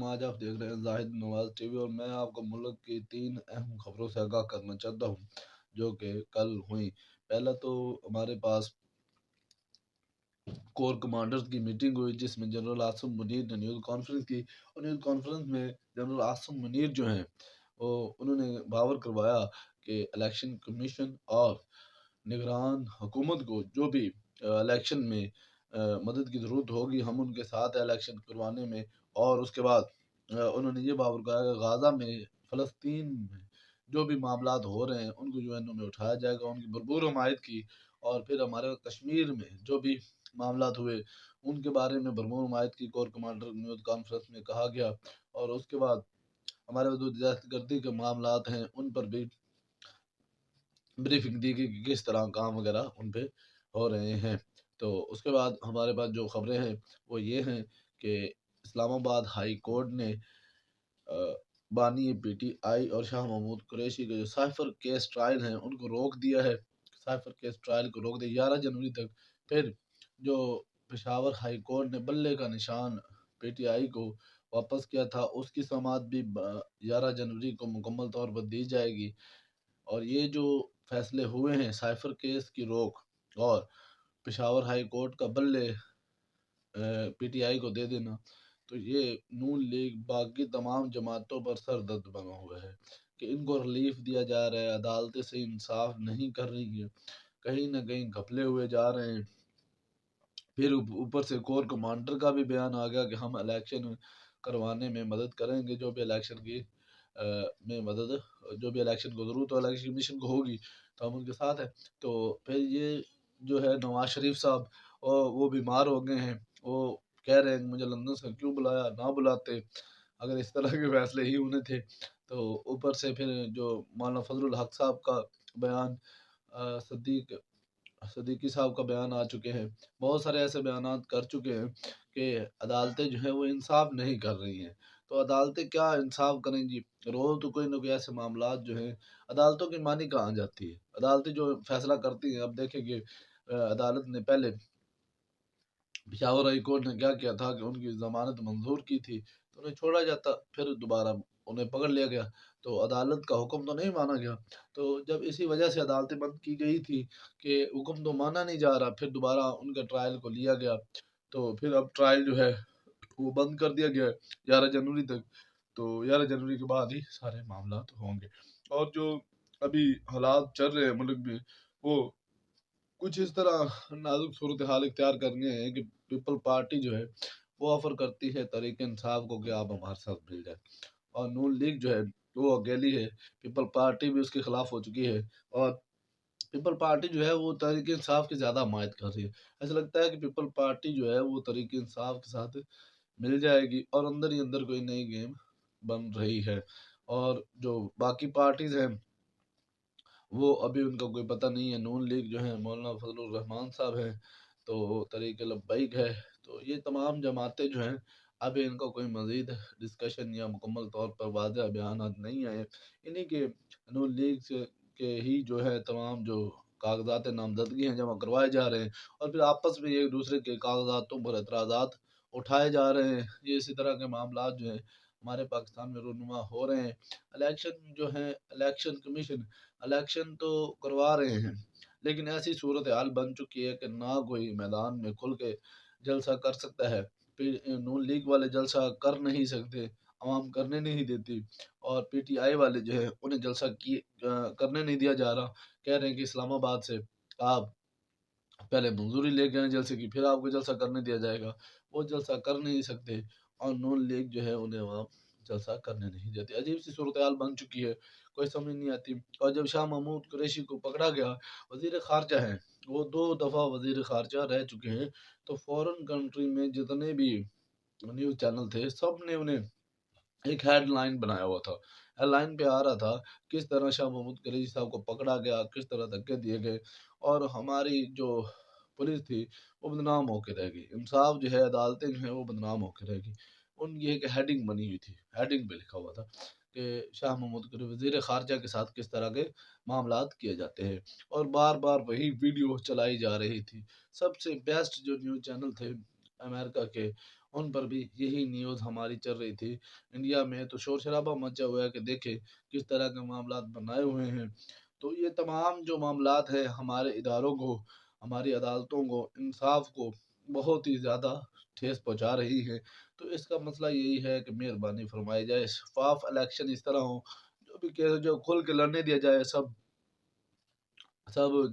आज आप देख रहे हैं जाहिद नवाज टीवी और मैं आपको मुल्क की 3 अहम खबरों से आगाह करना चाहता हूं जो कि कल हुई। पहला तो हमारे पास कोर कमांडर्स की मीटिंग हुई जिसमें जनरल आसिम मुनीर ने न्यूज़ कॉन्फ्रेंस की और न्यूज़ कॉन्फ्रेंस में जनरल आसिम मुनीर जो हैं वो उन्होंने बावर करवाया कि इलेक्शन कमीशन और निगरान हुकूमत को जो भी इलेक्शन में मदद की ज़रूरत होगी हम उनके साथ हैं इलेक्शन करवाने में। और उसके बाद उन्होंने ये बावर कराया कि गाज़ा में फ़लस्तीन में जो भी मामलात हो रहे हैं उनको यूएनओ में उठाया जाएगा, उनकी भरपूर हमायत की। और फिर हमारे कश्मीर में जो भी मामलात हुए उनके बारे में भरपूर हमायत की कोर कमांडर न्यूज़ कॉन्फ्रेंस में कहा गया। और उसके बाद हमारे जो दहशतगर्दी के मामलात हैं उन पर भी ब्रीफिंग दी गई कि किस तरह काम वगैरह उन पे हो रहे हैं। तो उसके बाद हमारे पास जो खबरें हैं वो ये हैं कि इस्लामाबाद हाई कोर्ट ने बानी पीटीआई और शाह महमूद कुरैशी के जो साइफर केस ट्रायल हैं उनको रोक दिया है। साइफर केस ट्रायल को रोक दिया 11 जनवरी तक। फिर जो पेशावर हाई कोर्ट ने बल्ले का निशान पीटीआई को वापस किया था उसकी समाअत भी 11 जनवरी को मुकम्मल तौर पर दी जाएगी। और ये जो फैसले हुए हैं साइफर केस की रोक और पेशावर हाई कोर्ट का बल्ले पीटीआई को दे देना, तो ये नून लीग बाकी तमाम जमातों पर सर दर्द बना हुआ है कि इनको रिलीफ दिया जा रहा है, अदालतें से इंसाफ नहीं कर रही है, कहीं ना कहीं घपले हुए जा रहे हैं। फिर ऊपर से कोर कमांडर का भी बयान आ गया कि हम इलेक्शन करवाने में मदद करेंगे, जो भी इलेक्शन की में मदद, जो भी इलेक्शन को ज़रूरत हो इलेक्शन कमीशन को होगी तो हम उनके साथ हैं। तो फिर ये जो है नवाज शरीफ साहब वो बीमार हो गए हैं, वो कह रहे हैं कि मुझे लंदन से क्यों बुलाया, ना बुलाते अगर इस तरह के फैसले ही होने थे। तो ऊपर से फिर जो मौलाना फजलुल हक साहब का बयान, सदीक सदीकी साहब का बयान आ चुके हैं, बहुत सारे ऐसे बयान कर चुके हैं कि अदालतें जो है वो इंसाफ नहीं कर रही हैं। तो अदालतें क्या इंसाफ करेंगी, रोज़ तो कोई ना कोई ऐसे मामलात जो हैं अदालतों की मानी कहाँ जाती है। अदालतें जो फैसला करती हैं, अब देखेंगे अदालत ने पहले पेशावर हाई कोर्ट ने क्या किया था कि उनकी ज़मानत मंजूर की थी तो उन्हें छोड़ा जाता, फिर दोबारा उन्हें पकड़ लिया गया तो अदालत का हुक्म तो नहीं माना गया। तो जब इसी वजह से अदालतें बंद की गई थी कि हुक्म तो माना नहीं जा रहा, फिर दोबारा उनके ट्रायल को लिया गया। तो फिर अब ट्रायल जो है वो बंद कर दिया गया है 11 जनवरी तक। तो 11 जनवरी के बाद ही सारे मामला तो होंगे। और जो अभी हालात चल रहे हैं मुल्क में वो कुछ इस तरह नाजुक सूरत हाल इख्तियार करने हैं कि पीपल पार्टी जो है वो ऑफर करती है तरीके इंसाफ को कि आप हमारे साथ मिल जाए। और नून लीग जो है वो अकेली है, पीपल पार्टी भी उसके खिलाफ हो चुकी है। और पीपल पार्टी जो है वो तरीके इंसाफ की ज़्यादा हमायत कर रही है। ऐसा लगता है कि पीपल पार्टी जो है वो तरीके इंसाफ के साथ मिल जाएगी और अंदर ही अंदर कोई नई गेम बन रही है। और जो बाकी पार्टीज हैं वो अभी उनका कोई पता नहीं है। नून लीग जो है मौलाना फजलुर रहमान साहब हैं, तो तरीके लब्बैक है। तो ये तमाम जमातें जो हैं अभी इनका कोई मज़ीद डिस्कशन या मुकम्मल तौर पर वाज़ेह बयानात नहीं आए। इन्हीं के नून लीग से के ही जो है तमाम जो कागज़ात नामज़दगी हैं जमा करवाए जा रहे हैं और फिर आपस में एक दूसरे के कागज़ातों पर एतराज़ात उठाए जा रहे हैं। ये इसी तरह के मामलात जो हैं हमारे पाकिस्तान में रूनुमा हो रहे हैं। इलेक्शन जो है इलेक्शन कमीशन इलेक्शन तो करवा रहे हैं लेकिन ऐसी सूरत हाल बन चुकी है कि ना कोई मैदान में खुल के जलसा कर सकता है। फिर नून लीग वाले जलसा कर नहीं सकते, आवाम करने नहीं देती। और पीटीआई वाले जो है उन्हें जलसा करने नहीं दिया जा रहा। कह रहे हैं कि इस्लामाबाद से आप पहले मंजूरी लेके आए जलसे की, फिर आपको जलसा करने दिया जाएगा। वो जलसा कर नहीं सकते और नून लीग जो है उन्हें वहाँ जलसा करने नहीं देती। अजीब सी सूरत हाल बन चुकी है, कोई समझ नहीं आती। और जब शाह महमूद कुरैशी को पकड़ा गया, वजीर खारजा हैं, वो 2 दफ़ा वजीर खारजा रह चुके हैं, तो फॉरेन कंट्री में जितने भी न्यूज़ चैनल थे सब ने उन्हें एक हेडलाइन बनाया हुआ था। हेडलाइन पे आ रहा था किस तरह शाह महमूद कुरैशी साहब को पकड़ा गया, किस तरह धक्के दिए गए और हमारी जो पुलिस थी वो बदनाम होके रह गई। इंसाफ जो है अदालतें जो हैं वो बदनाम होके रह गई। उनकी एक हेडिंग बनी हुई थी, हेडिंग पे लिखा हुआ था कि शाह महमूद कुरैशी वज़ीर ख़ारजा के साथ किस तरह के मामलात किए जाते हैं। और बार बार वही वीडियो चलाई जा रही थी। सबसे बेस्ट जो न्यूज़ चैनल थे अमेरिका के ان پر بھی یہی نیوز ہماری چل رہی تھی۔ انڈیا میں تو شور شرابہ مچا ہوا ہے کہ دیکھیں کس طرح کے معاملات بنائے ہوئے ہیں۔ تو یہ تمام جو معاملات ہیں ہمارے اداروں کو، ہماری عدالتوں کو، انصاف کو بہت ہی زیادہ ٹھیس پہنچا رہی ہے۔ تو اس کا مسئلہ یہی ہے کہ مہربانی فرمائی جائے، شفاف الیکشن اس طرح ہو، جو بھی کیس جو کھل کے لڑنے دیا جائے، سب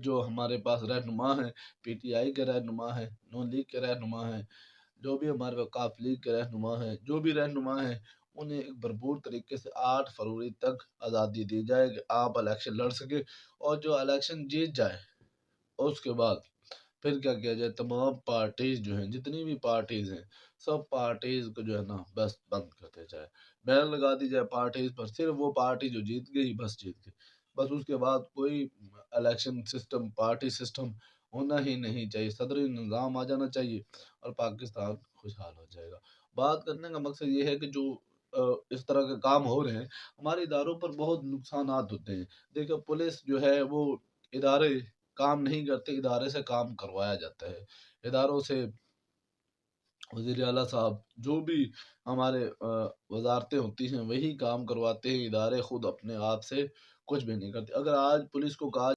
جو ہمارے پاس رہنما ہیں، پی ٹی آئی کے رہنما ہیں، نون لیگ کے رہنما ہیں، جو بھی ہمارے وقاف لیگ کے رہنما ہیں، جو بھی رہنما ہیں، انہیں ایک بھرپور طریقے سے 8 فروری تک آزادی دی جائے کہ آپ الیکشن لڑ سکے، اور جو الیکشن جیت جائے اس کے بعد پھر کیا کیا جائے، تمام پارٹیز جو ہیں، جتنی بھی پارٹیز ہیں، سب پارٹیز کو جو ہے نا بس بند کرتے جائے، بین لگا دی جائے پارٹیز پر، صرف وہ پارٹی جو جیت گئی بس جیت گئی، بس اس کے بعد کوئی الیکشن سسٹم، پارٹی سسٹم ہونا ہی نہیں چاہیے، صدری نظام آ جانا چاہیے اور پاکستان خوشحال ہو جائے گا۔ بات کرنے کا مقصد یہ ہے کہ جو اس طرح کے کام ہو رہے ہیں، ہمارے اداروں پر بہت نقصانات ہوتے ہیں۔ دیکھو پولیس جو ہے وہ ادارے کام نہیں کرتے، ادارے سے کام کروایا جاتا ہے، اداروں سے وزیر اعلیٰ صاحب جو بھی ہمارے وزارتیں ہوتی ہیں وہی کام کرواتے ہیں، ادارے خود اپنے آپ سے کچھ بھی نہیں کرتے۔ اگر آج پولیس کو کہا